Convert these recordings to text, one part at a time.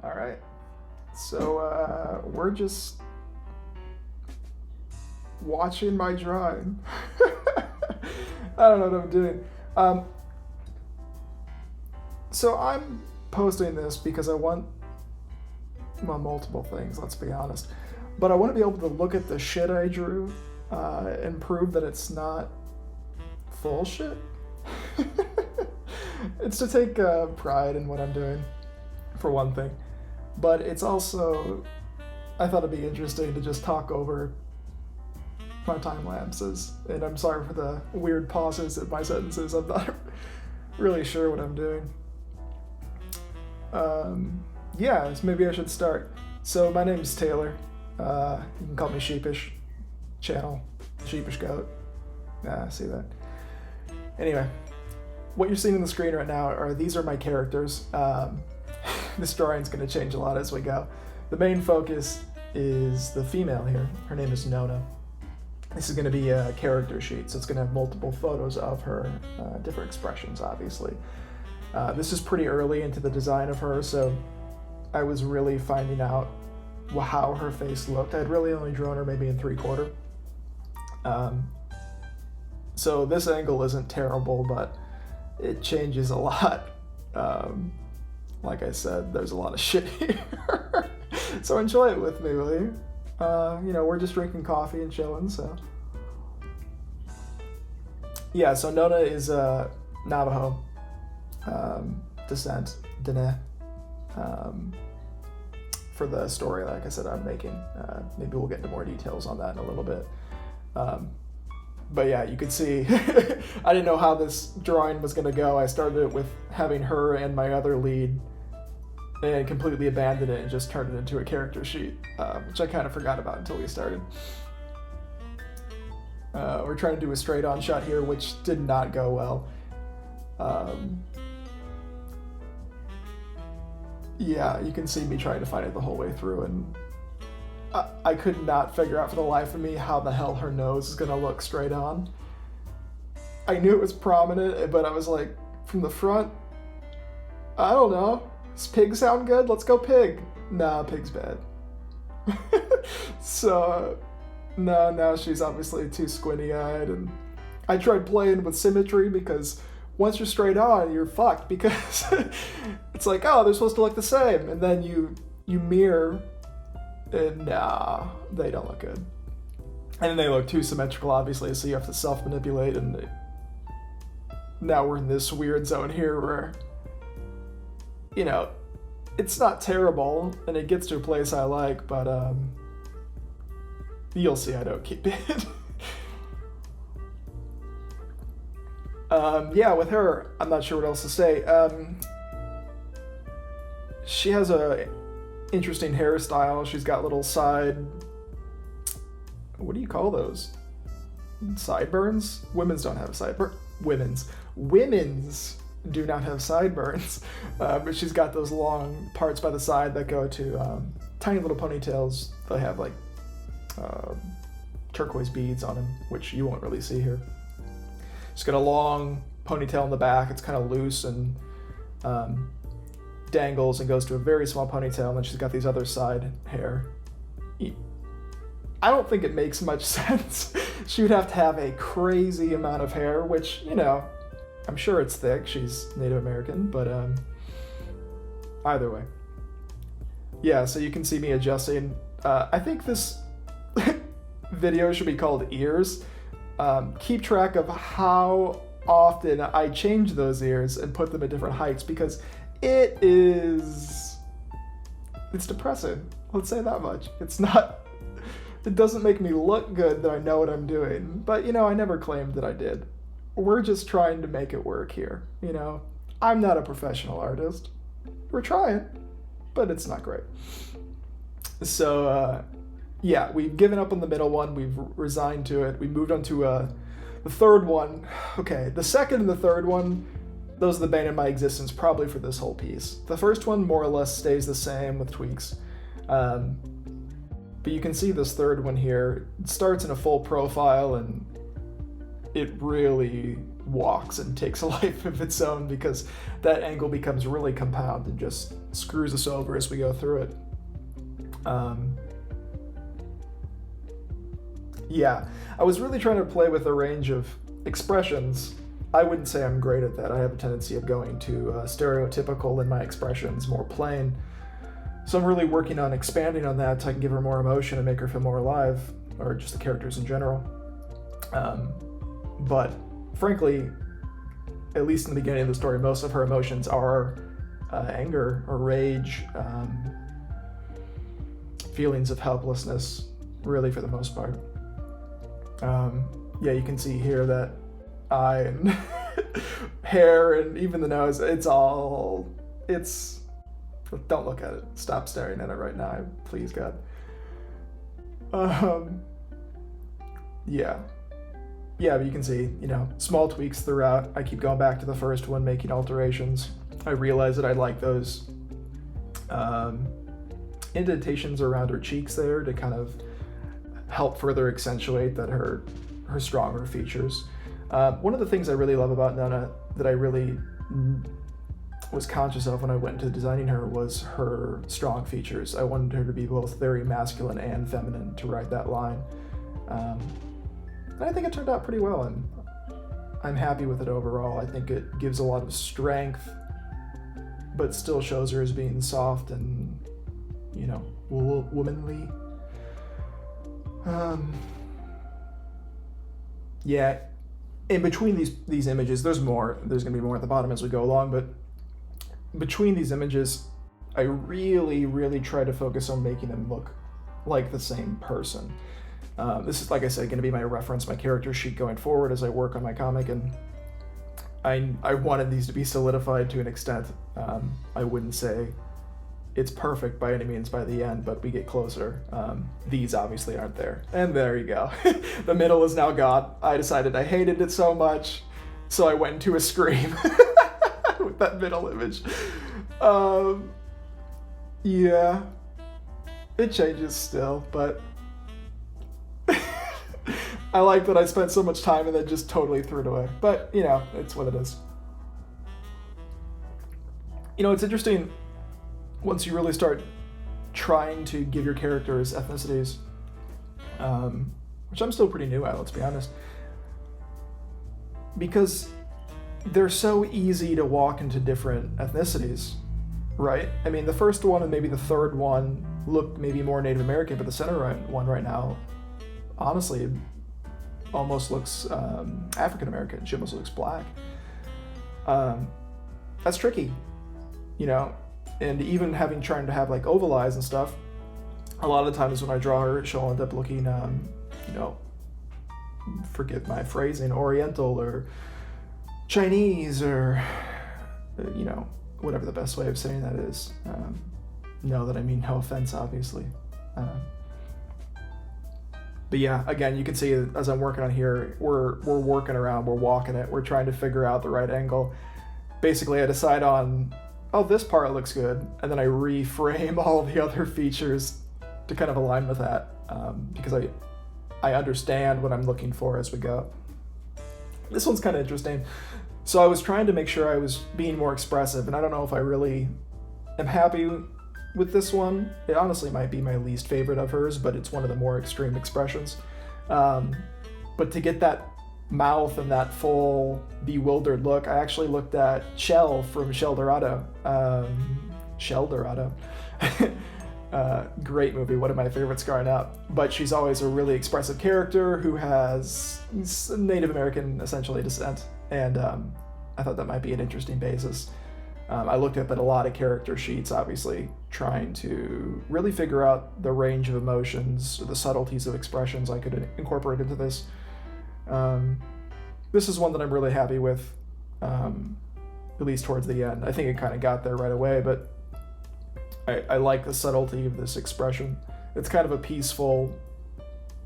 All right. So we're just watching my drawing. I don't know what I'm doing. So I'm posting this because I want, well, multiple things, let's be honest. But I want to be able to look at the shit I drew and prove that it's not full shit. It's to take pride in what I'm doing, for one thing. But it's also, I thought it'd be interesting to just talk over my time lapses. And I'm sorry for the weird pauses in my sentences. I'm not really sure what I'm doing. Yeah, so maybe I should start. So my name's Taylor. You can call me Sheepish. Channel, Sheepish Goat. See that? Anyway, what you're seeing on the screen right now these are my characters. This drawing's going to change a lot as we go. The main focus is the female here. Her name is Nona. This is going to be a character sheet, so it's going to have multiple photos of her, different expressions, obviously. This is pretty early into the design of her, so I was really finding out how her face looked. I'd really only drawn her maybe in 3/4. So this angle isn't terrible, but it changes a lot. Like I said, there's a lot of shit here. So enjoy it with me, will you? We're just drinking coffee and chilling, so. Yeah, so Nona is Navajo descent, Dene, for the story, like I said, I'm making. Maybe we'll get into more details on that in a little bit. But yeah, you can see, I didn't know how this drawing was going to go. I started it with having her and my other lead and completely abandoned it and just turned it into a character sheet, which I kind of forgot about until we started. We're trying to do a straight-on shot here, which did not go well. Yeah, you can see me trying to find it the whole way through, and I could not figure out for the life of me how the hell her nose is going to look straight on. I knew it was prominent, but I was like, from the front, I don't know. Does pig sound good? Let's go pig. Nah, pig's bad. So, no, now she's obviously too squinty-eyed, and I tried playing with symmetry because once you're straight on, you're fucked because it's like, oh, they're supposed to look the same, and then you mirror, and nah, they don't look good. And they look too symmetrical, obviously, so you have to self-manipulate, and now we're in this weird zone here where, it's not terrible, and it gets to a place I like, but you'll see I don't keep it. Yeah, with her, I'm not sure what else to say. She has a interesting hairstyle. She's got little side, what do you call those? Sideburns? Women's don't have sideburns. Women's do not have sideburns. But she's got those long parts by the side that go to tiny little ponytails. They have like turquoise beads on them, which you won't really see here. She's got a long ponytail in the back. It's kind of loose and dangles and goes to a very small ponytail, and then she's got these other side hair. I don't think it makes much sense. She would have to have a crazy amount of hair, which, I'm sure it's thick. She's Native American, but either way. Yeah, so you can see me adjusting. I think this video should be called Ears. Keep track of how often I change those ears and put them at different heights, because it's depressing. Let's say that much. It doesn't make me look good that I know what I'm doing, but I never claimed that I did. We're just trying to make it work here, I'm not a professional artist. We're trying, but it's not great. So, yeah, we've given up on the middle one. We've resigned to it. We moved on to the third one. Okay, the second and the third one, those are the bane of my existence probably for this whole piece. The first one more or less stays the same with tweaks. But you can see this third one here. It starts in a full profile, and it really walks and takes a life of its own, because that angle becomes really compound and just screws us over as we go through it. Yeah, I was really trying to play with a range of expressions. I wouldn't say I'm great at that. I have a tendency of going too stereotypical in my expressions, more plain. So I'm really working on expanding on that so I can give her more emotion and make her feel more alive, or just the characters in general. But frankly, at least in the beginning of the story, most of her emotions are anger or rage, feelings of helplessness, really, for the most part. Yeah, you can see here that eye and hair and even the nose, don't look at it. Stop staring at it right now, please, God. Yeah, but you can see, small tweaks throughout. I keep going back to the first one, making alterations. I realized that I like those indentations around her cheeks there to kind of help further accentuate that her stronger features. One of the things I really love about Nona that I really was conscious of when I went into designing her was her strong features. I wanted her to be both very masculine and feminine to ride that line. And I think it turned out pretty well, and I'm happy with it overall. I think it gives a lot of strength, but still shows her as being soft and, womanly. Yeah, in between these images, there's going to be more at the bottom as we go along, but between these images, I really, really try to focus on making them look like the same person. This is, like I said, going to be my reference, my character sheet going forward as I work on my comic, and I wanted these to be solidified to an extent. I wouldn't say it's perfect by any means by the end, but we get closer. These obviously aren't there. And there you go. The middle is now gone. I decided I hated it so much, so I went into a scream with that middle image. Yeah, it changes still, but I like that I spent so much time and then just totally threw it away. But, it's what it is. It's interesting once you really start trying to give your characters ethnicities, which I'm still pretty new at, let's be honest, because they're so easy to walk into different ethnicities, right? I mean, the first one and maybe the third one look maybe more Native American, but the center one right now, honestly, almost looks African American. She almost looks black. That's tricky, and even trying to have like oval eyes and stuff, a lot of the times when I draw her, she'll end up looking, forgive my phrasing, Oriental or Chinese or, whatever the best way of saying that is. No, that I mean no offense, obviously. But yeah, again, you can see as I'm working on here, we're working around, we're walking it, we're trying to figure out the right angle. Basically, I decide on, this part looks good, and then I reframe all the other features to kind of align with that, because I understand what I'm looking for as we go. This one's kind of interesting. So I was trying to make sure I was being more expressive, and I don't know if I really am happy with this one. It honestly might be my least favorite of hers, but it's one of the more extreme expressions. But to get that mouth and that full bewildered look, I actually looked at Shell from Shell Dorado. Shell Dorado. Great movie, one of my favorites growing up. But she's always a really expressive character who has Native American, essentially, descent. And I thought that might be an interesting basis. I looked up at a lot of character sheets, obviously, trying to really figure out the range of emotions, the subtleties of expressions I could incorporate into this. This is one that I'm really happy with, at least towards the end. I think it kind of got there right away, but I like the subtlety of this expression. It's kind of a peaceful,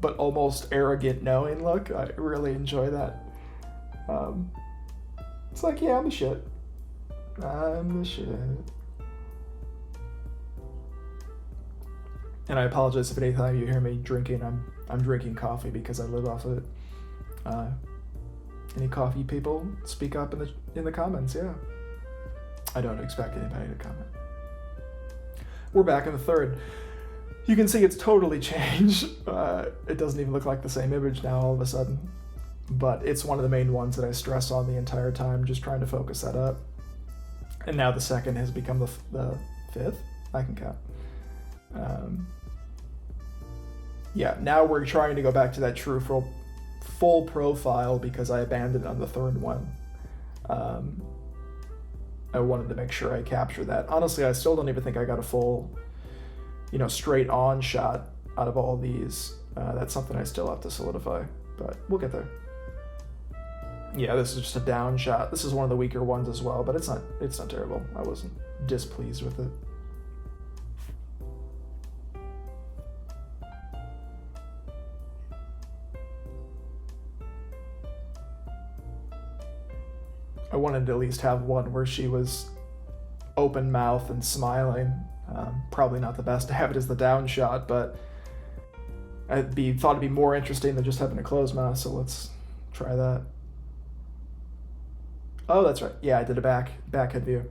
but almost arrogant knowing look. I really enjoy that. It's like, yeah, I'm the shit. I'm the shit. And I apologize if any time you hear me drinking, I'm drinking coffee because I live off of it. Any coffee people, speak up in the comments, yeah. I don't expect anybody to comment. We're back in the third. You can see it's totally changed. It doesn't even look like the same image now all of a sudden. But it's one of the main ones that I stress on the entire time, just trying to focus that up. And now the second has become the fifth. I can count. Yeah, now we're trying to go back to that true full profile because I abandoned on the third one. I wanted to make sure I capture that. Honestly, I still don't even think I got a full, straight on shot out of all these. That's something I still have to solidify, but we'll get there. Yeah, this is just a down shot. This is one of the weaker ones as well, but it's not terrible. I wasn't displeased with it. I wanted to at least have one where she was open mouth and smiling. Probably not the best to have it as the down shot, but thought it'd be more interesting than just having a closed mouth, so let's try that. Oh, that's right. Yeah, I did a back head view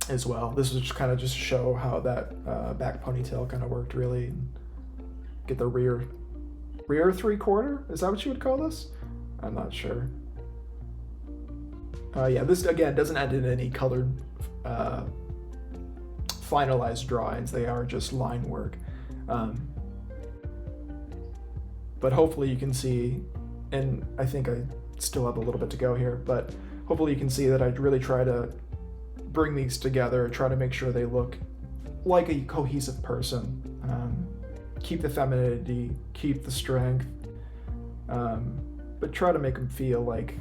as well. This was just kind of just show how that back ponytail kind of worked, really. Get the rear 3/4? Is that what you would call this? I'm not sure. Yeah, this again doesn't end in any colored finalized drawings. They are just line work. But hopefully you can see, and I think I still have a little bit to go here, but hopefully you can see that I really try to bring these together, try to make sure they look like a cohesive person. Keep the femininity, keep the strength, but try to make them feel like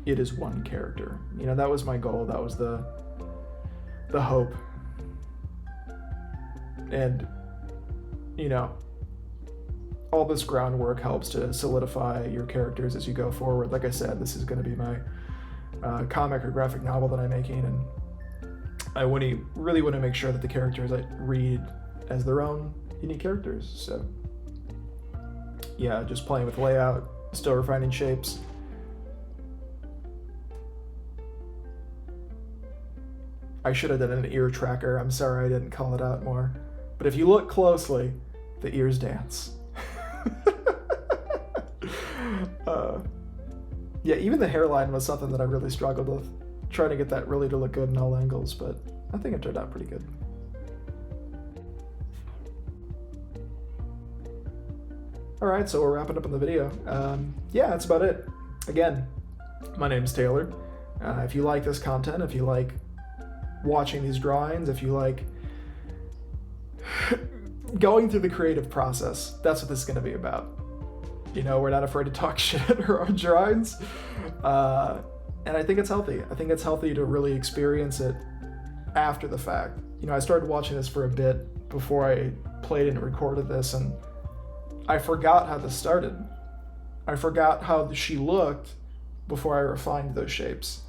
it is one character. That was my goal. That was the hope. And, all this groundwork helps to solidify your characters as you go forward. Like I said, this is going to be my comic or graphic novel that I'm making, and I really want to make sure that the characters I read as their own unique characters. So, yeah, just playing with layout, still refining shapes. I should have done an ear tracker. I'm sorry I didn't call it out more. But if you look closely, the ears dance. Yeah, even the hairline was something that I really struggled with, trying to get that really to look good in all angles, but I think it turned out pretty good. All right, so we're wrapping up on the video. Yeah, that's about it. Again, my name's Taylor. If you like this content, if you like watching these drawings, if you like going through the creative process, that's what this is going to be about. We're not afraid to talk shit at our own drawings. And I think it's healthy. I think it's healthy to really experience it after the fact. I started watching this for a bit before I played and recorded this, and I forgot how this started. I forgot how she looked before I refined those shapes.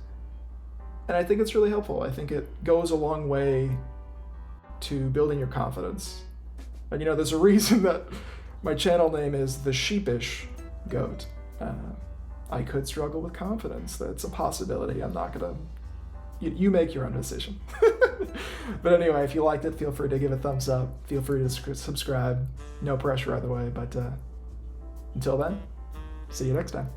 And I think it's really helpful. I think it goes a long way to building your confidence. And there's a reason that my channel name is The Sheepish Goat. I could struggle with confidence. That's a possibility. I'm not gonna... You make your own decision. But anyway, if you liked it, feel free to give it a thumbs up. Feel free to subscribe. No pressure either way, but until then, see you next time.